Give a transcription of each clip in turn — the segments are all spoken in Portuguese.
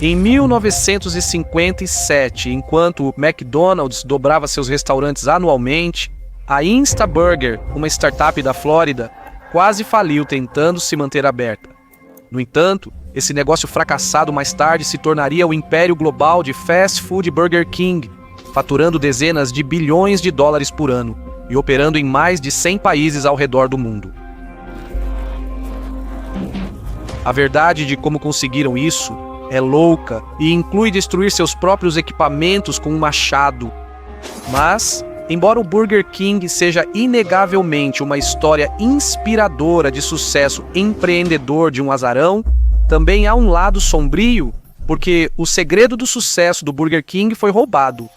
Em 1957, enquanto o McDonald's dobrava seus restaurantes anualmente, a Instaburger, uma startup da Flórida, quase faliu tentando se manter aberta. No entanto, esse negócio fracassado mais tarde se tornaria o império global de fast food Burger King, faturando dezenas de bilhões de dólares por ano e operando em mais de 100 países ao redor do mundo. A verdade de como conseguiram isso é louca e inclui destruir seus próprios equipamentos com um machado. Mas, embora o Burger King seja inegavelmente uma história inspiradora de sucesso empreendedor de um azarão, também há um lado sombrio, porque o segredo do sucesso do Burger King foi roubado.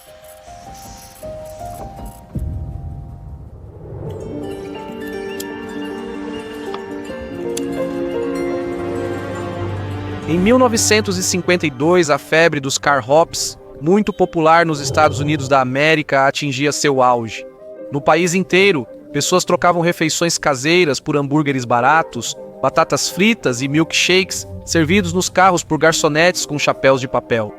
Em 1952, a febre dos car hops, muito popular nos Estados Unidos da América, atingia seu auge. No país inteiro, pessoas trocavam refeições caseiras por hambúrgueres baratos, batatas fritas e milkshakes servidos nos carros por garçonetes com chapéus de papel.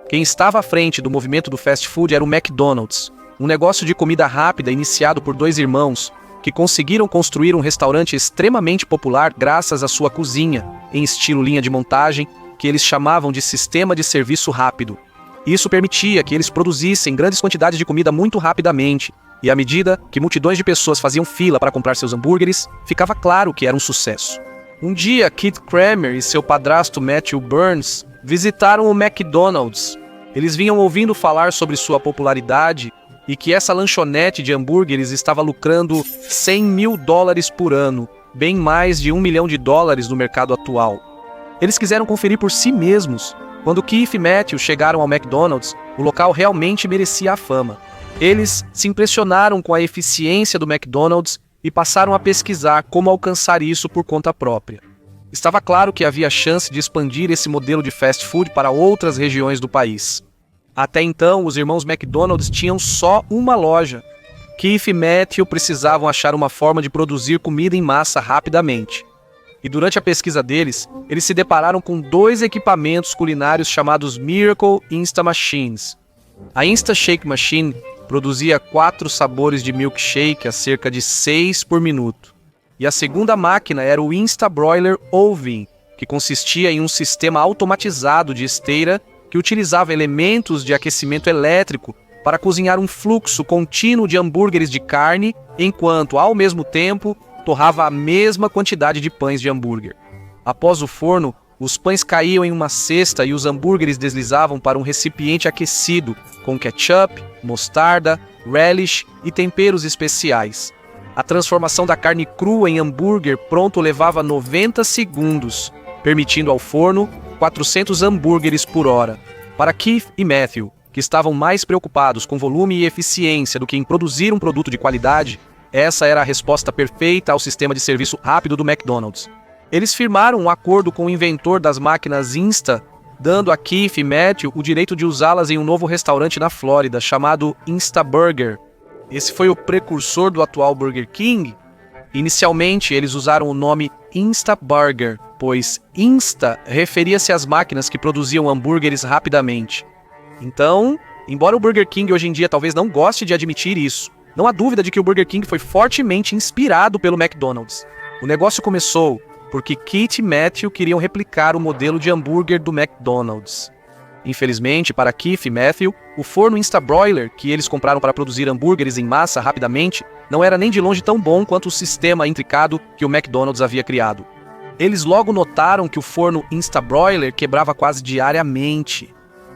Quem estava à frente do movimento do fast food era o McDonald's, um negócio de comida rápida iniciado por dois irmãos, que conseguiram construir um restaurante extremamente popular graças à sua cozinha, em estilo linha de montagem, que eles chamavam de sistema de serviço rápido. Isso permitia que eles produzissem grandes quantidades de comida muito rapidamente, e à medida que multidões de pessoas faziam fila para comprar seus hambúrgueres, ficava claro que era um sucesso. Um dia, Keith Kramer e seu padrasto Matthew Burns visitaram o McDonald's. Eles vinham ouvindo falar sobre sua popularidade e que essa lanchonete de hambúrgueres estava lucrando $100 mil por ano, bem mais de $1 milhão no mercado atual. Eles quiseram conferir por si mesmos. Quando Keith e Matthew chegaram ao McDonald's, o local realmente merecia a fama. Eles se impressionaram com a eficiência do McDonald's e passaram a pesquisar como alcançar isso por conta própria. Estava claro que havia chance de expandir esse modelo de fast food para outras regiões do país. Até então, os irmãos McDonald's tinham só uma loja. Keith e Matthew precisavam achar uma forma de produzir comida em massa rapidamente. E durante a pesquisa deles, eles se depararam com dois equipamentos culinários chamados Miracle Insta Machines. A Insta Shake Machine produzia 4 sabores de milkshake a cerca de 6 por minuto. E a segunda máquina era o Insta Broiler Oven, que consistia em um sistema automatizado de esteira que utilizava elementos de aquecimento elétrico para cozinhar um fluxo contínuo de hambúrgueres de carne, enquanto, ao mesmo tempo, torrava a mesma quantidade de pães de hambúrguer. Após o forno, os pães caíam em uma cesta e os hambúrgueres deslizavam para um recipiente aquecido, com ketchup, mostarda, relish e temperos especiais. A transformação da carne crua em hambúrguer pronto levava 90 segundos, permitindo ao forno 400 hambúrgueres por hora. Para Keith e Matthew, que estavam mais preocupados com volume e eficiência do que em produzir um produto de qualidade, essa era a resposta perfeita ao sistema de serviço rápido do McDonald's. Eles firmaram um acordo com o inventor das máquinas Insta, dando a Keith e Matthew o direito de usá-las em um novo restaurante na Flórida, chamado Instaburger. Esse foi o precursor do atual Burger King. Inicialmente, eles usaram o nome Instaburger, pois Insta referia-se às máquinas que produziam hambúrgueres rapidamente. Então, embora o Burger King hoje em dia talvez não goste de admitir isso, não há dúvida de que o Burger King foi fortemente inspirado pelo McDonald's. O negócio começou porque Keith e Matthew queriam replicar o modelo de hambúrguer do McDonald's. Infelizmente, para Keith e Matthew, o forno Instabroiler, que eles compraram para produzir hambúrgueres em massa rapidamente, não era nem de longe tão bom quanto o sistema intricado que o McDonald's havia criado. Eles logo notaram que o forno Instabroiler quebrava quase diariamente.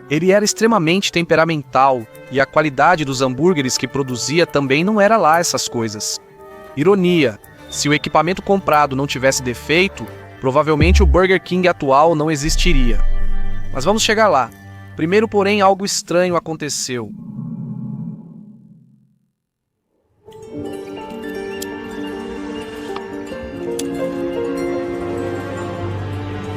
Ele era extremamente temperamental e a qualidade dos hambúrgueres que produzia também não era lá essas coisas. Ironia, se o equipamento comprado não tivesse defeito, provavelmente o Burger King atual não existiria. Mas vamos chegar lá. Primeiro, porém, algo estranho aconteceu.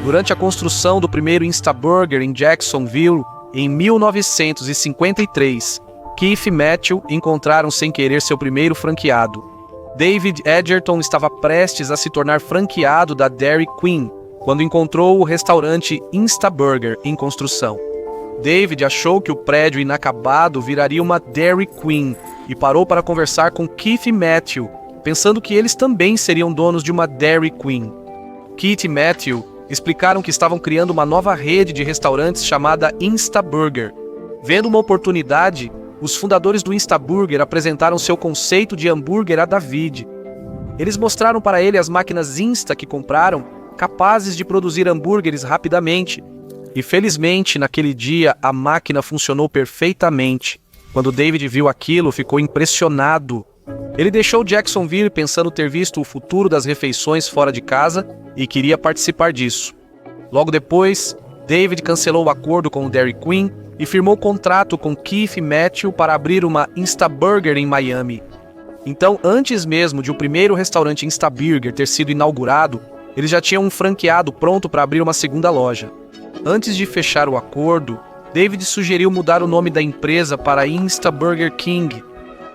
Durante a construção do primeiro Instaburger em Jacksonville, em 1953, Keith e Matthew encontraram sem querer seu primeiro franqueado. David Edgerton estava prestes a se tornar franqueado da Dairy Queen, quando encontrou o restaurante Instaburger em construção. David achou que o prédio inacabado viraria uma Dairy Queen e parou para conversar com Keith e Matthew, pensando que eles também seriam donos de uma Dairy Queen. Keith e Matthew explicaram que estavam criando uma nova rede de restaurantes chamada Instaburger. Vendo uma oportunidade, os fundadores do Instaburger apresentaram seu conceito de hambúrguer a David. Eles mostraram para ele as máquinas Insta que compraram, capazes de produzir hambúrgueres rapidamente. E felizmente, naquele dia, a máquina funcionou perfeitamente. Quando David viu aquilo, ficou impressionado. Ele deixou Jacksonville pensando ter visto o futuro das refeições fora de casa e queria participar disso. Logo depois, David cancelou o acordo com o Dairy Queen e firmou contrato com Keith e Matthew para abrir uma Instaburger em Miami. Então, antes mesmo de o primeiro restaurante Instaburger ter sido inaugurado, eles já tinham um franqueado pronto para abrir uma segunda loja. Antes de fechar o acordo, David sugeriu mudar o nome da empresa para Instaburger King.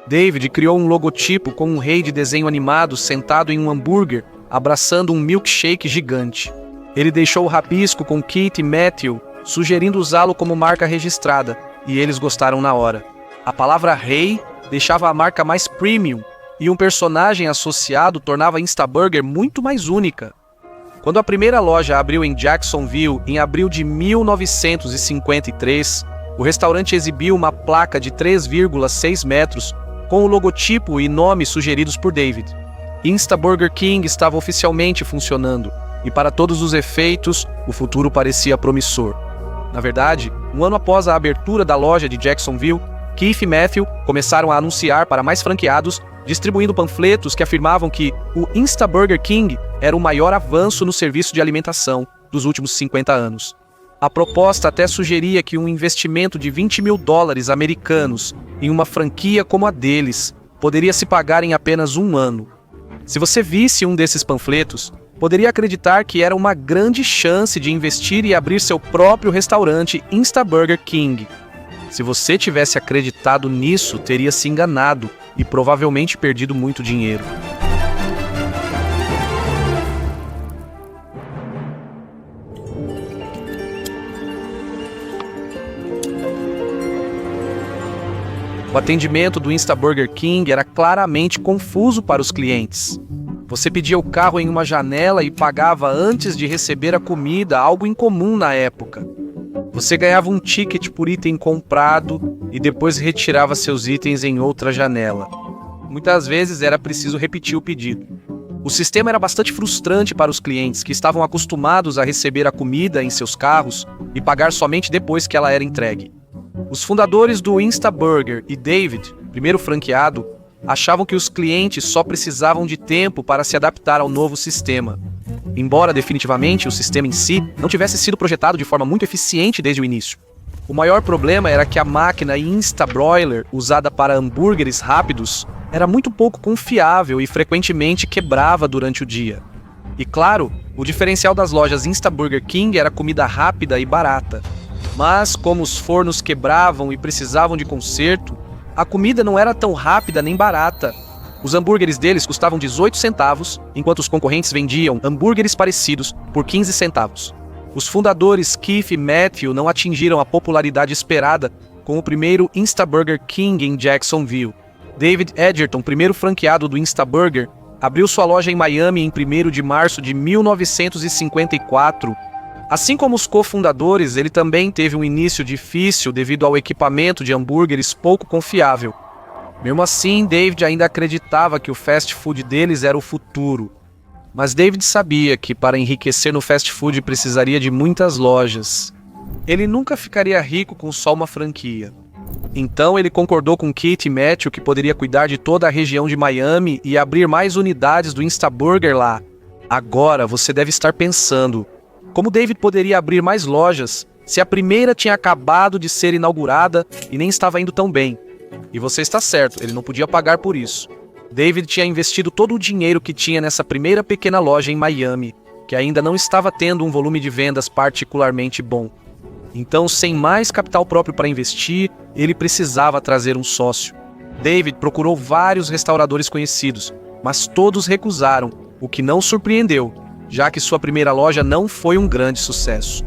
David criou um logotipo com um rei de desenho animado sentado em um hambúrguer, abraçando um milkshake gigante. Ele deixou o rabisco com Keith e Matthew, sugerindo usá-lo como marca registrada, e eles gostaram na hora. A palavra rei deixava a marca mais premium, e um personagem associado tornava a Instaburger muito mais única. Quando a primeira loja abriu em Jacksonville em abril de 1953, o restaurante exibiu uma placa de 3,6 metros com o logotipo e nome sugeridos por David. Instaburger King estava oficialmente funcionando, e para todos os efeitos, o futuro parecia promissor. Na verdade, um ano após a abertura da loja de Jacksonville, Keith e Matthew começaram a anunciar para mais franqueados, distribuindo panfletos que afirmavam que o Instaburger King era o maior avanço no serviço de alimentação dos últimos 50 anos. A proposta até sugeria que um investimento de $20 mil americanos em uma franquia como a deles poderia se pagar em apenas um ano. Se você visse um desses panfletos, poderia acreditar que era uma grande chance de investir e abrir seu próprio restaurante Instaburger King. Se você tivesse acreditado nisso, teria se enganado e provavelmente perdido muito dinheiro. O atendimento do Instaburger King era claramente confuso para os clientes. Você pedia o carro em uma janela e pagava antes de receber a comida, algo incomum na época. Você ganhava um ticket por item comprado e depois retirava seus itens em outra janela. Muitas vezes era preciso repetir o pedido. O sistema era bastante frustrante para os clientes que estavam acostumados a receber a comida em seus carros e pagar somente depois que ela era entregue. Os fundadores do Instaburger e David, primeiro franqueado, achavam que os clientes só precisavam de tempo para se adaptar ao novo sistema. Embora definitivamente o sistema em si não tivesse sido projetado de forma muito eficiente desde o início. O maior problema era que a máquina Instabroiler, usada para hambúrgueres rápidos, era muito pouco confiável e frequentemente quebrava durante o dia. E claro, o diferencial das lojas Instaburger King era comida rápida e barata. Mas como os fornos quebravam e precisavam de conserto, a comida não era tão rápida nem barata. Os hambúrgueres deles custavam 18 centavos, enquanto os concorrentes vendiam hambúrgueres parecidos por 15 centavos. Os fundadores Keith e Matthew não atingiram a popularidade esperada com o primeiro Instaburger King em Jacksonville. David Edgerton, primeiro franqueado do Instaburger, abriu sua loja em Miami em 1º de março de 1954. Assim como os cofundadores, ele também teve um início difícil devido ao equipamento de hambúrgueres pouco confiável. Mesmo assim, David ainda acreditava que o fast food deles era o futuro. Mas David sabia que para enriquecer no fast food precisaria de muitas lojas. Ele nunca ficaria rico com só uma franquia. Então ele concordou com Keith e Matthew que poderia cuidar de toda a região de Miami e abrir mais unidades do Instaburger lá. Agora você deve estar pensando, como David poderia abrir mais lojas se a primeira tinha acabado de ser inaugurada e nem estava indo tão bem? E você está certo, ele não podia pagar por isso. David tinha investido todo o dinheiro que tinha nessa primeira pequena loja em Miami, que ainda não estava tendo um volume de vendas particularmente bom. Então, sem mais capital próprio para investir, ele precisava trazer um sócio. David procurou vários restauradores conhecidos, mas todos recusaram, o que não surpreendeu. já que sua primeira loja não foi um grande sucesso.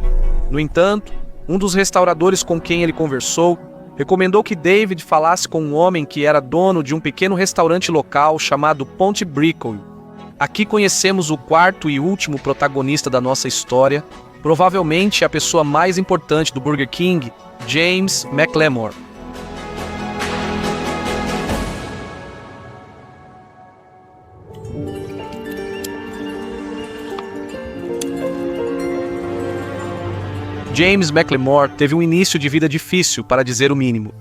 No entanto, um dos restauradores com quem ele conversou recomendou que David falasse com um homem que era dono de um pequeno restaurante local chamado Ponte Brickell. Aqui conhecemos o quarto e último protagonista da nossa história, provavelmente a pessoa mais importante do Burger King, James McLemore. James McLemore teve um início de vida difícil, para dizer o mínimo.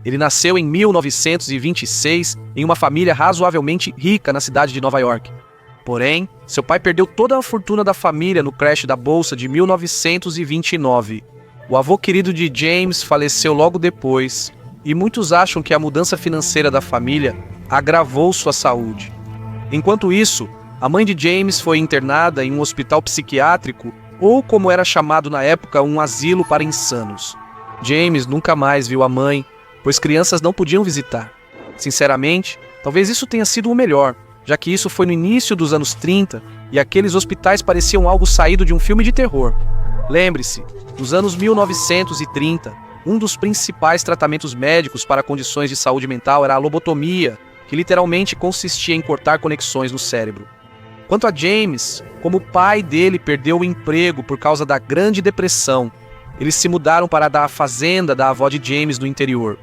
Ele nasceu em 1926 em uma família razoavelmente rica na cidade de Nova York. Porém, seu pai perdeu toda a fortuna da família no crash da bolsa de 1929. O avô querido de James faleceu logo depois, e muitos acham que a mudança financeira da família agravou sua saúde. Enquanto isso, a mãe de James foi internada em um hospital psiquiátrico, ou como era chamado na época, um asilo para insanos. James nunca mais viu a mãe, pois crianças não podiam visitar. Sinceramente, talvez isso tenha sido o melhor, já que isso foi no início dos anos 30 e aqueles hospitais pareciam algo saído de um filme de terror. Lembre-se, nos anos 1930, um dos principais tratamentos médicos para condições de saúde mental era a lobotomia, que literalmente consistia em cortar conexões no cérebro. Quanto a James, como o pai dele perdeu o emprego por causa da Grande Depressão, eles se mudaram para a fazenda da avó de James no interior.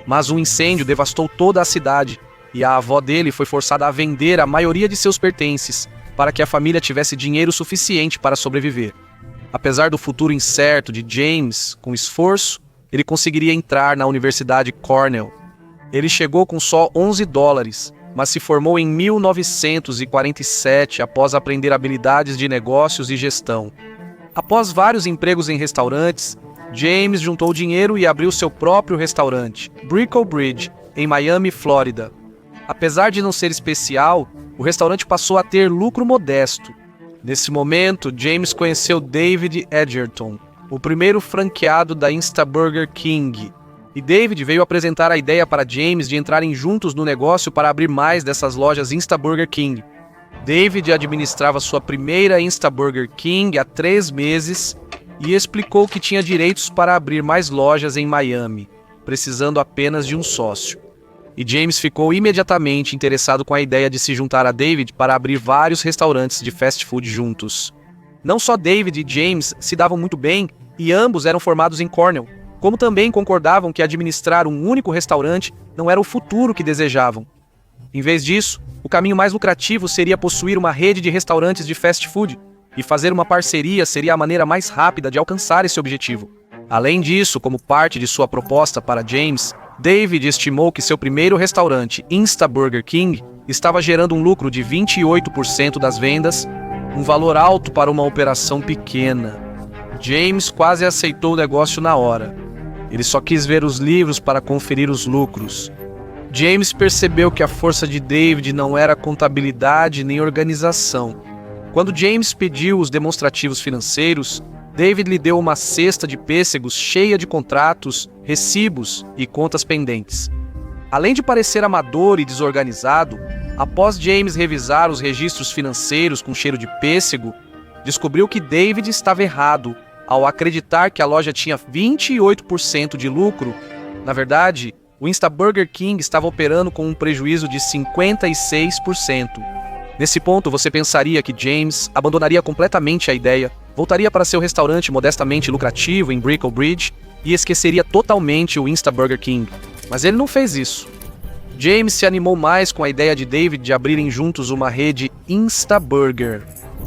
Mas um incêndio devastou toda a cidade e a avó dele foi forçada a vender a maioria de seus pertences para que a família tivesse dinheiro suficiente para sobreviver. Apesar do futuro incerto de James, com esforço, ele conseguiria entrar na Universidade Cornell. Ele chegou com só $11, mas se formou em 1947 após aprender habilidades de negócios e gestão. Após vários empregos em restaurantes, James juntou dinheiro e abriu seu próprio restaurante, Brickell Bridge, em Miami, Flórida. Apesar de não ser especial, o restaurante passou a ter lucro modesto. Nesse momento, James conheceu David Edgerton, o primeiro franqueado da Instaburger King, e David veio apresentar a ideia para James de entrarem juntos no negócio para abrir mais dessas lojas Instaburger King. David administrava sua primeira Instaburger King há 3 meses e explicou que tinha direitos para abrir mais lojas em Miami, precisando apenas de um sócio. E James ficou imediatamente interessado com a ideia de se juntar a David para abrir vários restaurantes de fast food juntos. Não só David e James se davam muito bem, e ambos eram formados em Cornell, como também concordavam que administrar um único restaurante não era o futuro que desejavam. Em vez disso, o caminho mais lucrativo seria possuir uma rede de restaurantes de fast food, e fazer uma parceria seria a maneira mais rápida de alcançar esse objetivo. Além disso, como parte de sua proposta para James, David estimou que seu primeiro restaurante, Instaburger King, estava gerando um lucro de 28% das vendas, um valor alto para uma operação pequena. James quase aceitou o negócio na hora. Ele só quis ver os livros para conferir os lucros. James percebeu que a força de David não era contabilidade nem organização. Quando James pediu os demonstrativos financeiros, David lhe deu uma cesta de pêssegos cheia de contratos, recibos e contas pendentes. Além de parecer amador e desorganizado, após James revisar os registros financeiros com cheiro de pêssego, descobriu que David estava errado ao acreditar que a loja tinha 28% de lucro. Na verdade, o Instaburger King estava operando com um prejuízo de 56%. Nesse ponto, você pensaria que James abandonaria completamente a ideia, voltaria para seu restaurante modestamente lucrativo em Brickell Bridge e esqueceria totalmente o Instaburger King. Mas ele não fez isso. James se animou mais com a ideia de David de abrirem juntos uma rede Instaburger.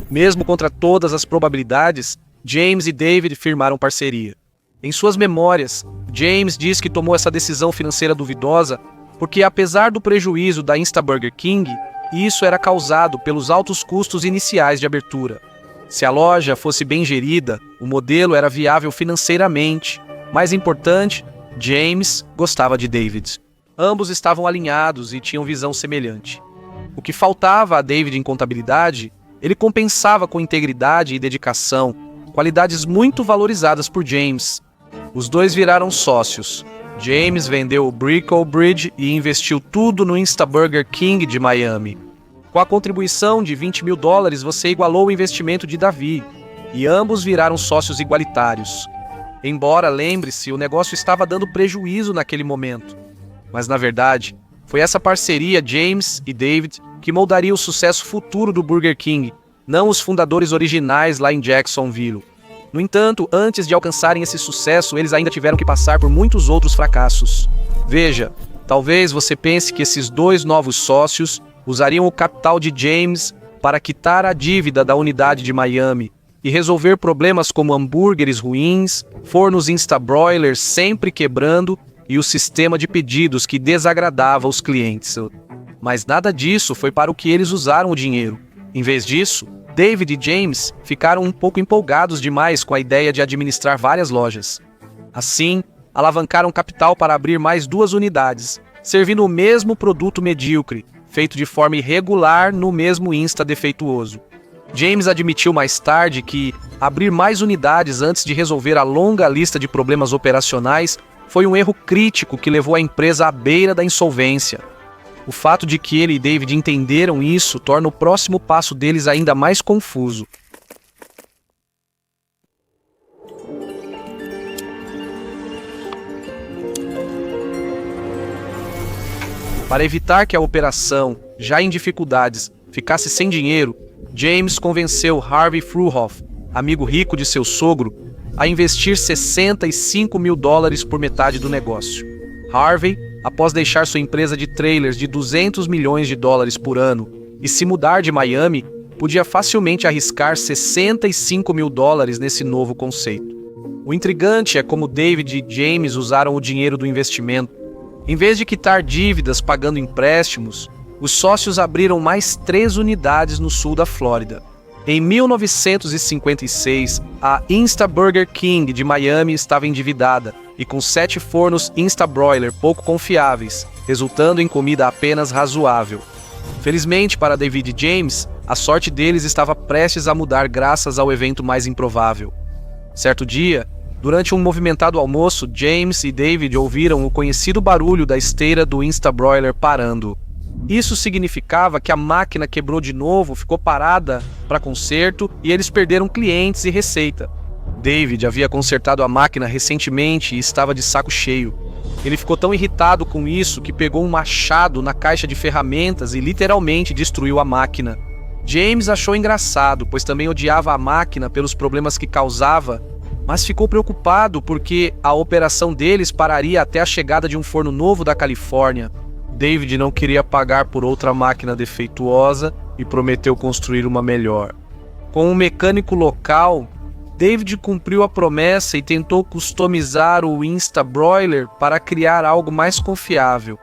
Mesmo contra todas as probabilidades, James e David firmaram parceria. Em suas memórias, James diz que tomou essa decisão financeira duvidosa porque, apesar do prejuízo da Instaburger King, isso era causado pelos altos custos iniciais de abertura. Se a loja fosse bem gerida, o modelo era viável financeiramente. Mais importante, James gostava de David. Ambos estavam alinhados e tinham visão semelhante. O que faltava a David em contabilidade, ele compensava com integridade e dedicação, qualidades muito valorizadas por James. Os dois viraram sócios. James vendeu o Brickell Bridge e investiu tudo no Instaburger King de Miami. Com a contribuição de $20.000, você igualou o investimento de Davi, e ambos viraram sócios igualitários. Embora, lembre-se, o negócio estava dando prejuízo naquele momento. Mas, na verdade, foi essa parceria, James e David, que moldaria o sucesso futuro do Burger King, não os fundadores originais lá em Jacksonville. No entanto, antes de alcançarem esse sucesso, eles ainda tiveram que passar por muitos outros fracassos. Veja, talvez você pense que esses dois novos sócios usariam o capital de James para quitar a dívida da unidade de Miami e resolver problemas como hambúrgueres ruins, fornos Instabroilers sempre quebrando e o sistema de pedidos que desagradava os clientes. Mas nada disso foi para o que eles usaram o dinheiro. Em vez disso, David e James ficaram um pouco empolgados demais com a ideia de administrar várias lojas. Assim, alavancaram capital para abrir mais 2 unidades, servindo o mesmo produto medíocre, feito de forma irregular no mesmo Insta defeituoso. James admitiu mais tarde que abrir mais unidades antes de resolver a longa lista de problemas operacionais foi um erro crítico que levou a empresa à beira da insolvência. O fato de que ele e David entenderam isso torna o próximo passo deles ainda mais confuso. Para evitar que a operação, já em dificuldades, ficasse sem dinheiro, James convenceu Harvey Fruhoff, amigo rico de seu sogro, a investir $65.000 por metade do negócio. Harvey, após deixar sua empresa de trailers de $200 milhões por ano e se mudar de Miami, podia facilmente arriscar $65.000 nesse novo conceito. O intrigante é como David e James usaram o dinheiro do investimento. Em vez de quitar dívidas pagando empréstimos, os sócios abriram mais 3 unidades no sul da Flórida. Em 1956, a Insta Burger King de Miami estava endividada e com 7 fornos Instabroiler pouco confiáveis, resultando em comida apenas razoável. Felizmente para David e James, a sorte deles estava prestes a mudar graças ao evento mais improvável. Certo dia, durante um movimentado almoço, James e David ouviram o conhecido barulho da esteira do Instabroiler parando. Isso significava que a máquina quebrou de novo, ficou parada para conserto e eles perderam clientes e receita. David havia consertado a máquina recentemente e estava de saco cheio. Ele ficou tão irritado com isso que pegou um machado na caixa de ferramentas e literalmente destruiu a máquina. James achou engraçado, pois também odiava a máquina pelos problemas que causava, mas ficou preocupado porque a operação deles pararia até a chegada de um forno novo da Califórnia. David não queria pagar por outra máquina defeituosa e prometeu construir uma melhor. Com um mecânico local, David cumpriu a promessa e tentou customizar o Instabroiler para criar algo mais confiável.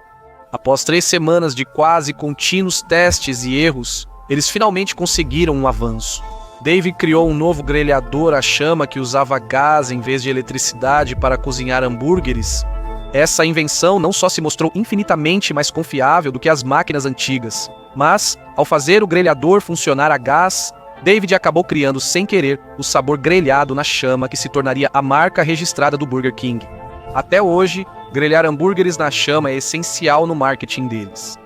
Após 3 semanas de quase contínuos testes e erros, eles finalmente conseguiram um avanço. David criou um novo grelhador à chama que usava gás em vez de eletricidade para cozinhar hambúrgueres. Essa invenção não só se mostrou infinitamente mais confiável do que as máquinas antigas, mas, ao fazer o grelhador funcionar a gás, David acabou criando sem querer o sabor grelhado na chama que se tornaria a marca registrada do Burger King. Até hoje, grelhar hambúrgueres na chama é essencial no marketing deles.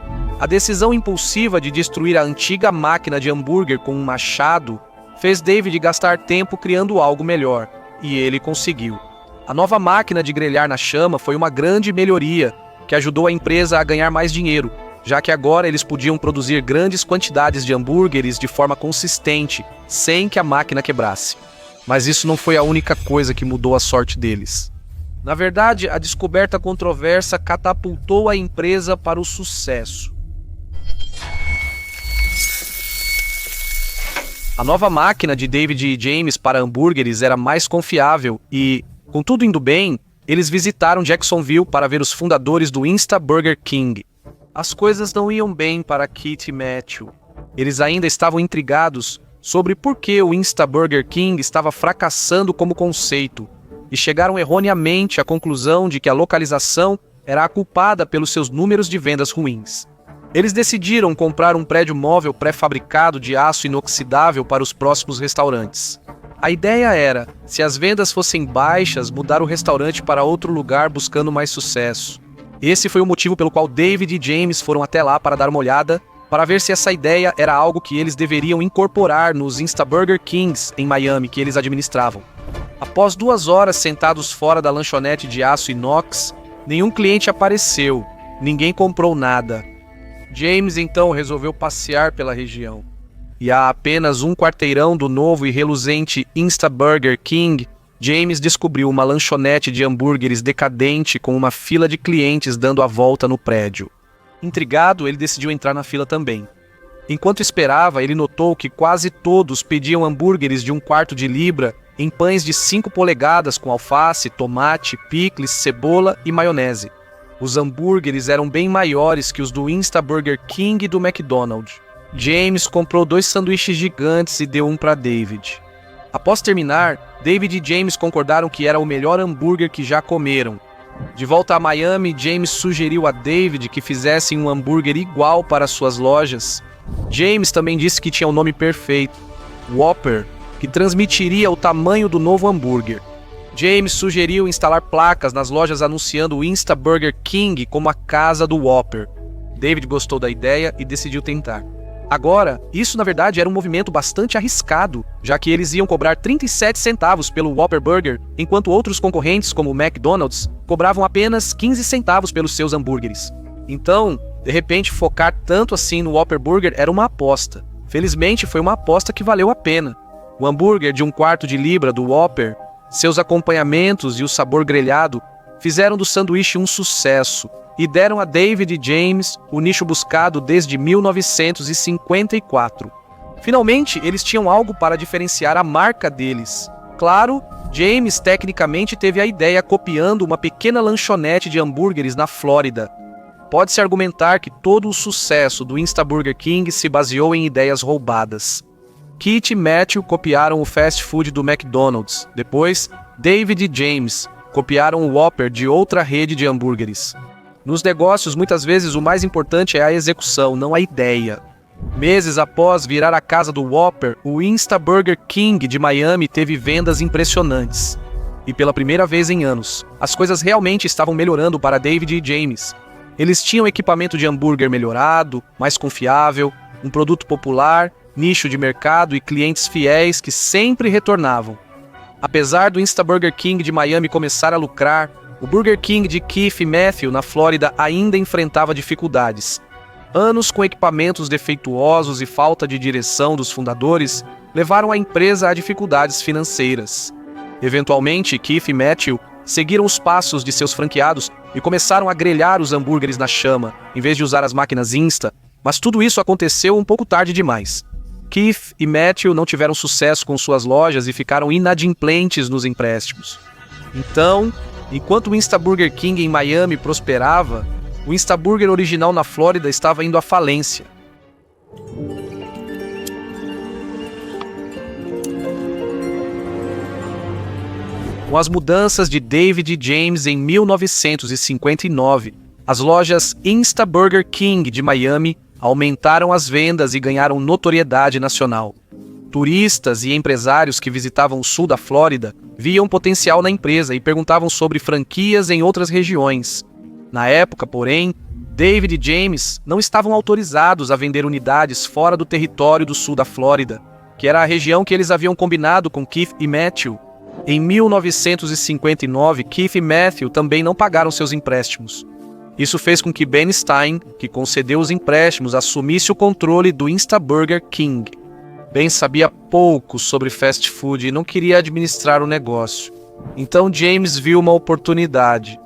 A decisão impulsiva de destruir a antiga máquina de hambúrguer com um machado fez David gastar tempo criando algo melhor, e ele conseguiu. A nova máquina de grelhar na chama foi uma grande melhoria que ajudou a empresa a ganhar mais dinheiro, já que agora eles podiam produzir grandes quantidades de hambúrgueres de forma consistente, sem que a máquina quebrasse. Mas isso não foi a única coisa que mudou a sorte deles. Na verdade, a descoberta controversa catapultou a empresa para o sucesso. A nova máquina de David e James para hambúrgueres era mais confiável e, com tudo indo bem, eles visitaram Jacksonville para ver os fundadores do Insta Burger King. As coisas não iam bem para Kit e Matthew. Eles ainda estavam intrigados sobre por que o Insta Burger King estava fracassando como conceito e chegaram erroneamente à conclusão de que a localização era a culpada pelos seus números de vendas ruins. Eles decidiram comprar um prédio móvel pré-fabricado de aço inoxidável para os próximos restaurantes. A ideia era, se as vendas fossem baixas, mudar o restaurante para outro lugar buscando mais sucesso. Esse foi o motivo pelo qual David e James foram até lá para dar uma olhada para ver se essa ideia era algo que eles deveriam incorporar nos Instaburger Kings em Miami que eles administravam. Após 2 horas sentados fora da lanchonete de aço inox, nenhum cliente apareceu, ninguém comprou nada. James então resolveu passear pela região. E a apenas um quarteirão do novo e reluzente Instaburger King, James descobriu uma lanchonete de hambúrgueres decadente com uma fila de clientes dando a volta no prédio. Intrigado, ele decidiu entrar na fila também. Enquanto esperava, ele notou que quase todos pediam hambúrgueres de 1/4 de libra em pães de 5 polegadas com alface, tomate, picles, cebola e maionese. Os hambúrgueres eram bem maiores que os do Instaburger King e do McDonald's. James comprou 2 sanduíches gigantes e deu um para David. Após terminar, David e James concordaram que era o melhor hambúrguer que já comeram. De volta a Miami, James sugeriu a David que fizessem um hambúrguer igual para suas lojas. James também disse que tinha o nome perfeito, Whopper, que transmitiria o tamanho do novo hambúrguer. James sugeriu instalar placas nas lojas anunciando o Instaburger King como a casa do Whopper. David gostou da ideia e decidiu tentar. Agora, isso na verdade era um movimento bastante arriscado, já que eles iam cobrar 37 centavos pelo Whopper Burger, enquanto outros concorrentes, como o McDonald's, cobravam apenas 15 centavos pelos seus hambúrgueres. Então, de repente, focar tanto assim no Whopper Burger era uma aposta. Felizmente, foi uma aposta que valeu a pena. O hambúrguer de 1/4 de libra do Whopper, seus acompanhamentos e o sabor grelhado fizeram do sanduíche um sucesso e deram a David e James o nicho buscado desde 1954. Finalmente, eles tinham algo para diferenciar a marca deles. Claro, James tecnicamente teve a ideia copiando uma pequena lanchonete de hambúrgueres na Flórida. Pode-se argumentar que todo o sucesso do Instaburger King se baseou em ideias roubadas. Keith e Matthew copiaram o fast food do McDonald's. Depois, David e James copiaram o Whopper de outra rede de hambúrgueres. Nos negócios, muitas vezes o mais importante é a execução, não a ideia. Meses após virar a casa do Whopper, o Instaburger King de Miami teve vendas impressionantes. E pela primeira vez em anos, as coisas realmente estavam melhorando para David e James. Eles tinham equipamento de hambúrguer melhorado, mais confiável, um produto popular, nicho de mercado e clientes fiéis que sempre retornavam. Apesar do Instaburger King de Miami começar a lucrar, o Burger King de Keith e Matthew na Flórida ainda enfrentava dificuldades. Anos com equipamentos defeituosos e falta de direção dos fundadores levaram a empresa a dificuldades financeiras. Eventualmente, Keith e Matthew seguiram os passos de seus franqueados e começaram a grelhar os hambúrgueres na chama, em vez de usar as máquinas Insta, mas tudo isso aconteceu um pouco tarde demais. Keith e Matthew não tiveram sucesso com suas lojas e ficaram inadimplentes nos empréstimos. Então, enquanto o Instaburger King em Miami prosperava, o Instaburger original na Flórida estava indo à falência. Com as mudanças de David e James em 1959, as lojas Instaburger King de Miami aumentaram as vendas e ganharam notoriedade nacional. Turistas e empresários que visitavam o sul da Flórida viam potencial na empresa e perguntavam sobre franquias em outras regiões. Na época, porém, David e James não estavam autorizados a vender unidades fora do território do sul da Flórida, que era a região que eles haviam combinado com Keith e Matthew. Em 1959, Keith e Matthew também não pagaram seus empréstimos. Isso fez com que Ben Stein, que concedeu os empréstimos, assumisse o controle do Instaburger King. Ben sabia pouco sobre fast food e não queria administrar o negócio. Então James viu uma oportunidade.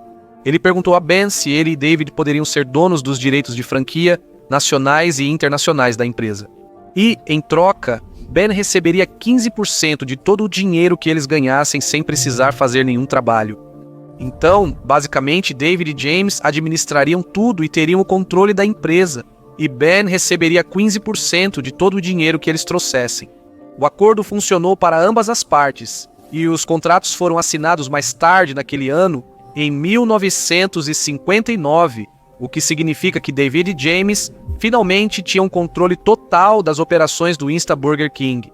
Ele perguntou a Ben se ele e David poderiam ser donos dos direitos de franquia nacionais e internacionais da empresa. E, em troca, Ben receberia 15% de todo o dinheiro que eles ganhassem sem precisar fazer nenhum trabalho. Então, basicamente, David e James administrariam tudo e teriam o controle da empresa, e Ben receberia 15% de todo o dinheiro que eles trouxessem. O acordo funcionou para ambas as partes, e os contratos foram assinados mais tarde naquele ano, em 1959, o que significa que David e James finalmente tinham controle total das operações do Instaburger King.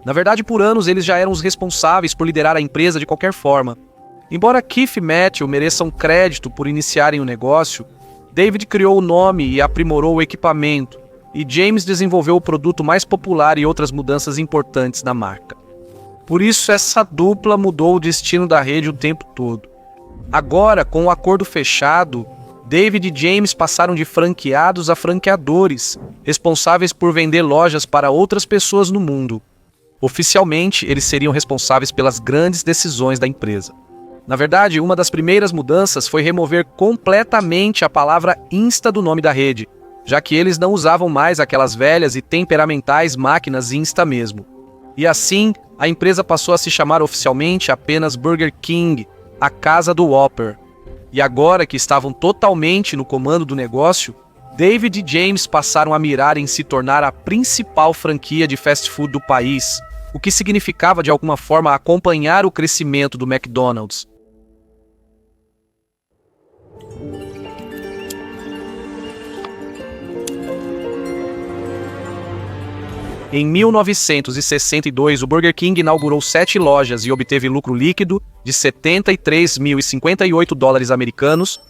Na verdade, por anos eles já eram os responsáveis por liderar a empresa de qualquer forma. Embora Keith e Matthew mereçam crédito por iniciarem o negócio, David criou o nome e aprimorou o equipamento, e James desenvolveu o produto mais popular e outras mudanças importantes na marca. Por isso, essa dupla mudou o destino da rede o tempo todo. Agora, com o acordo fechado, David e James passaram de franqueados a franqueadores, responsáveis por vender lojas para outras pessoas no mundo. Oficialmente, eles seriam responsáveis pelas grandes decisões da empresa. Na verdade, uma das primeiras mudanças foi remover completamente a palavra Insta do nome da rede, já que eles não usavam mais aquelas velhas e temperamentais máquinas Insta mesmo. E assim, a empresa passou a se chamar oficialmente apenas Burger King, a casa do Whopper. E agora que estavam totalmente no comando do negócio, David e James passaram a mirar em se tornar a principal franquia de fast food do país, o que significava de alguma forma acompanhar o crescimento do McDonald's. Em 1962, o Burger King inaugurou 7 lojas e obteve lucro líquido de 73.058 dólares americanos.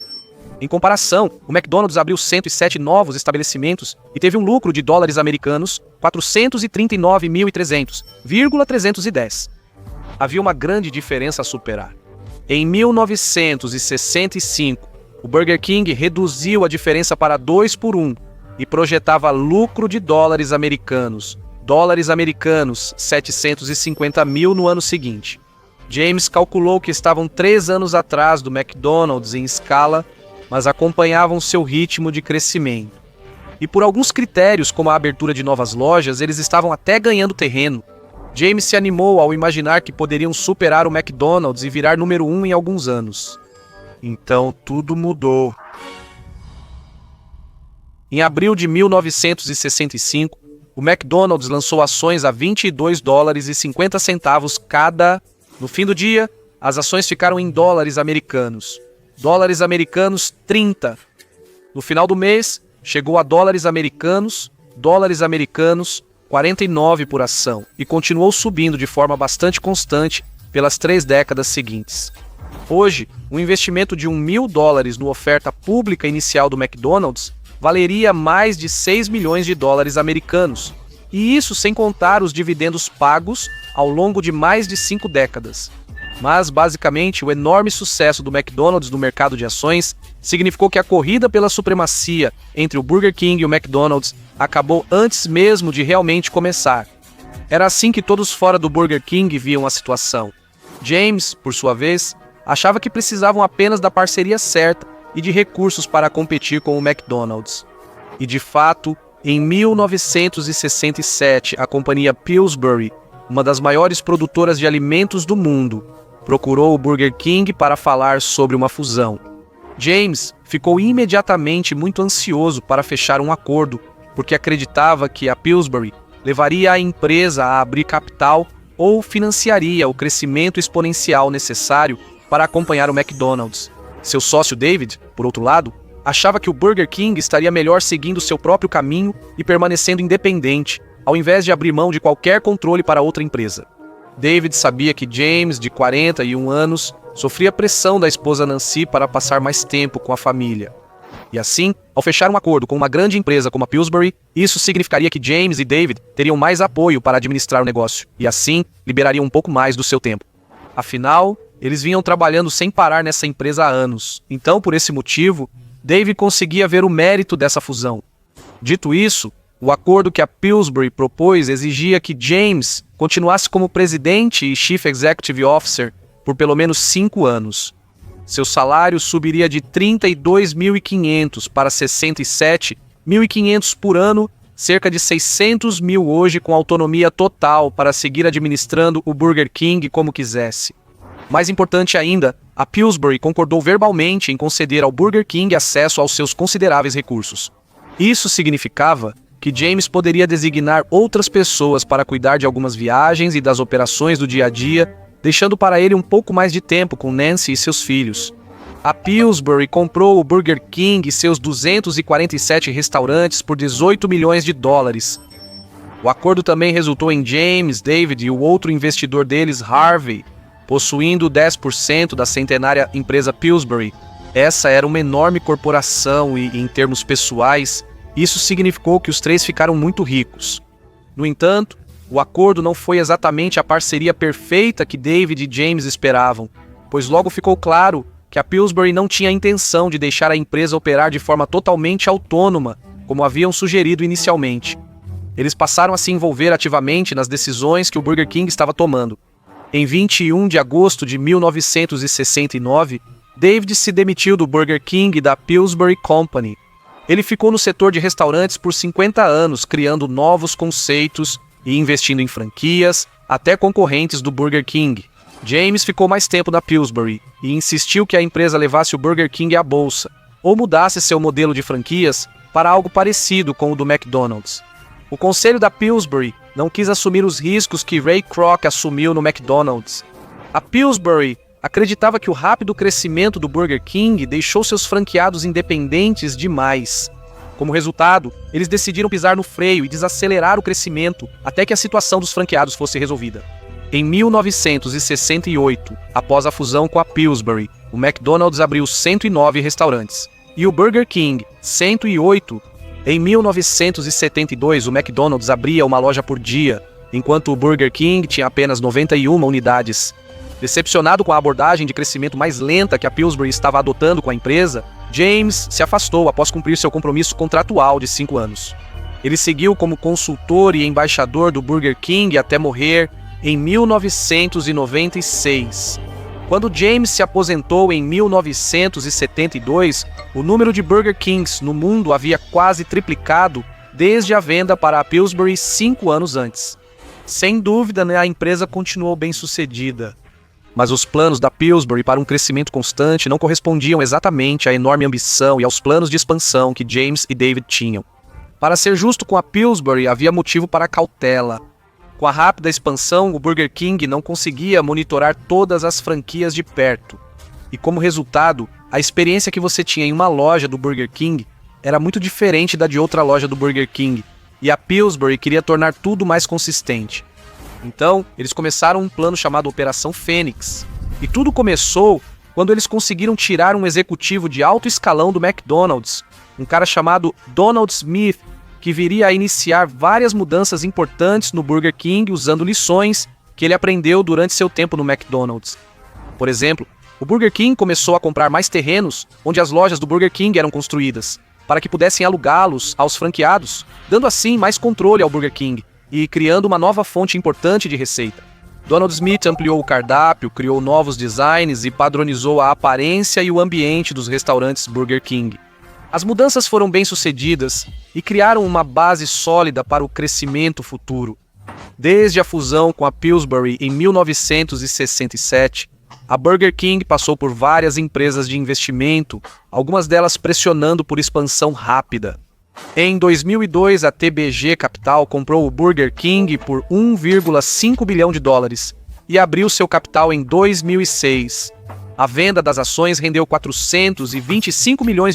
Em comparação, o McDonald's abriu 107 novos estabelecimentos e teve um lucro de dólares americanos 439.300,310. Havia uma grande diferença a superar. Em 1965, o Burger King reduziu a diferença para 2 por 1 e projetava lucro de dólares americanos 750 mil no ano seguinte. James calculou que estavam 3 anos atrás do McDonald's em escala, mas acompanhavam seu ritmo de crescimento. E por alguns critérios, como a abertura de novas lojas, eles estavam até ganhando terreno. James se animou ao imaginar que poderiam superar o McDonald's e virar número 1 em alguns anos. Então tudo mudou. Em abril de 1965, o McDonald's lançou ações a 22 dólares e 50 centavos cada. No fim do dia, as ações ficaram em dólares americanos. Dólares americanos 30. No final do mês, chegou a dólares americanos 49 por ação e continuou subindo de forma bastante constante pelas 3 décadas seguintes. Hoje, um investimento de $1.000 na oferta pública inicial do McDonald's valeria mais de 6 milhões de dólares americanos, e isso sem contar os dividendos pagos ao longo de mais de 5 décadas. Mas, basicamente, o enorme sucesso do McDonald's no mercado de ações significou que a corrida pela supremacia entre o Burger King e o McDonald's acabou antes mesmo de realmente começar. Era assim que todos fora do Burger King viam a situação. James, por sua vez, achava que precisavam apenas da parceria certa e de recursos para competir com o McDonald's. E de fato, em 1967, a companhia Pillsbury, uma das maiores produtoras de alimentos do mundo, procurou o Burger King para falar sobre uma fusão. James ficou imediatamente muito ansioso para fechar um acordo, porque acreditava que a Pillsbury levaria a empresa a abrir capital ou financiaria o crescimento exponencial necessário para acompanhar o McDonald's. Seu sócio David, por outro lado, achava que o Burger King estaria melhor seguindo seu próprio caminho e permanecendo independente, ao invés de abrir mão de qualquer controle para outra empresa. David sabia que James, de 41 anos, sofria pressão da esposa Nancy para passar mais tempo com a família. E assim, ao fechar um acordo com uma grande empresa como a Pillsbury, isso significaria que James e David teriam mais apoio para administrar o negócio, e assim, liberariam um pouco mais do seu tempo. Afinal, eles vinham trabalhando sem parar nessa empresa há anos. Então, por esse motivo, David conseguia ver o mérito dessa fusão. Dito isso, o acordo que a Pillsbury propôs exigia que James continuasse como presidente e Chief Executive Officer por pelo menos 5 anos. Seu salário subiria de 32.500 para 67.500 por ano, cerca de 600 mil hoje, com autonomia total para seguir administrando o Burger King como quisesse. Mais importante ainda, a Pillsbury concordou verbalmente em conceder ao Burger King acesso aos seus consideráveis recursos. Isso significava que James poderia designar outras pessoas para cuidar de algumas viagens e das operações do dia a dia, deixando para ele um pouco mais de tempo com Nancy e seus filhos. A Pillsbury comprou o Burger King e seus 247 restaurantes por 18 milhões de dólares. O acordo também resultou em James, David e o outro investidor deles, Harvey, possuindo 10% da centenária empresa Pillsbury. Essa era uma enorme corporação e, em termos pessoais, Isso significou que os três ficaram muito ricos. No entanto, o acordo não foi exatamente a parceria perfeita que David e James esperavam, pois logo ficou claro que a Pillsbury não tinha a intenção de deixar a empresa operar de forma totalmente autônoma, como haviam sugerido inicialmente. Eles passaram a se envolver ativamente nas decisões que o Burger King estava tomando. Em 21 de agosto de 1969, David se demitiu do Burger King e da Pillsbury Company. Ele ficou no setor de restaurantes por 50 anos, criando novos conceitos e investindo em franquias, até concorrentes do Burger King. James ficou mais tempo na Pillsbury e insistiu que a empresa levasse o Burger King à bolsa, ou mudasse seu modelo de franquias para algo parecido com o do McDonald's. O conselho da Pillsbury não quis assumir os riscos que Ray Kroc assumiu no McDonald's. A Pillsbury acreditava que o rápido crescimento do Burger King deixou seus franqueados independentes demais. Como resultado, eles decidiram pisar no freio e desacelerar o crescimento até que a situação dos franqueados fosse resolvida. Em 1968, após a fusão com a Pillsbury, o McDonald's abriu 109 restaurantes e o Burger King 108. Em 1972, o McDonald's abria uma loja por dia, enquanto o Burger King tinha apenas 91 unidades. Decepcionado com a abordagem de crescimento mais lenta que a Pillsbury estava adotando com a empresa, James se afastou após cumprir seu compromisso contratual de 5 anos. Ele seguiu como consultor e embaixador do Burger King até morrer em 1996. Quando James se aposentou em 1972, o número de Burger Kings no mundo havia quase triplicado desde a venda para a Pillsbury 5 anos antes. Sem dúvida, a empresa continuou bem-sucedida. Mas os planos da Pillsbury para um crescimento constante não correspondiam exatamente à enorme ambição e aos planos de expansão que James e David tinham. Para ser justo com a Pillsbury, havia motivo para cautela. Com a rápida expansão, o Burger King não conseguia monitorar todas as franquias de perto. E como resultado, a experiência que você tinha em uma loja do Burger King era muito diferente da de outra loja do Burger King, e a Pillsbury queria tornar tudo mais consistente. Então, eles começaram um plano chamado Operação Fênix. E tudo começou quando eles conseguiram tirar um executivo de alto escalão do McDonald's, um cara chamado Donald Smith, que viria a iniciar várias mudanças importantes no Burger King usando lições que ele aprendeu durante seu tempo no McDonald's. Por exemplo, o Burger King começou a comprar mais terrenos onde as lojas do Burger King eram construídas, para que pudessem alugá-los aos franqueados, dando assim mais controle ao Burger King e criando uma nova fonte importante de receita. Donald Smith ampliou o cardápio, criou novos designs e padronizou a aparência e o ambiente dos restaurantes Burger King. As mudanças foram bem-sucedidas e criaram uma base sólida para o crescimento futuro. Desde a fusão com a Pillsbury em 1967, a Burger King passou por várias empresas de investimento, algumas delas pressionando por expansão rápida. Em 2002, a TBG Capital comprou o Burger King por $1,5 bilhão e abriu seu capital em 2006. A venda das ações rendeu $425 milhões,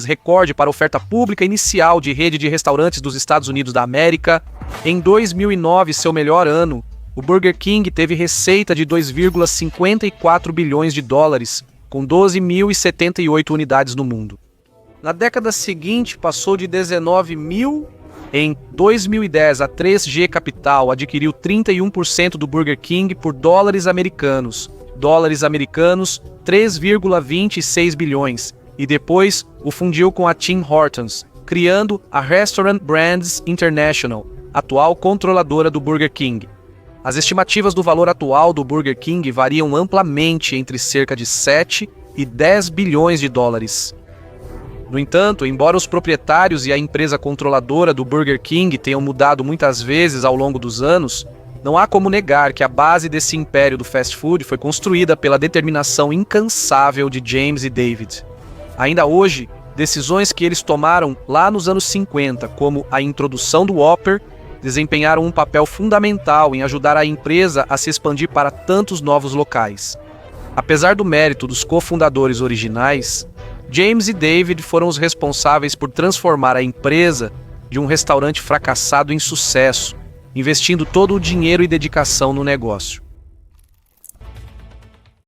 recorde para a oferta pública inicial de rede de restaurantes dos Estados Unidos da América. Em 2009, seu melhor ano, o Burger King teve receita de $2,54 bilhões, com 12.078 unidades no mundo. Na década seguinte, passou de 19 mil. Em 2010, a 3G Capital adquiriu 31% do Burger King por dólares americanos, 3,26 bilhões, e depois o fundiu com a Tim Hortons, criando a Restaurant Brands International, atual controladora do Burger King. As estimativas do valor atual do Burger King variam amplamente entre cerca de 7 e 10 bilhões de dólares. No entanto, embora os proprietários e a empresa controladora do Burger King tenham mudado muitas vezes ao longo dos anos, não há como negar que a base desse império do fast food foi construída pela determinação incansável de James e David. Ainda hoje, decisões que eles tomaram lá nos anos 50, como a introdução do Whopper, desempenharam um papel fundamental em ajudar a empresa a se expandir para tantos novos locais. Apesar do mérito dos cofundadores originais, James e David foram os responsáveis por transformar a empresa de um restaurante fracassado em sucesso, investindo todo o dinheiro e dedicação no negócio.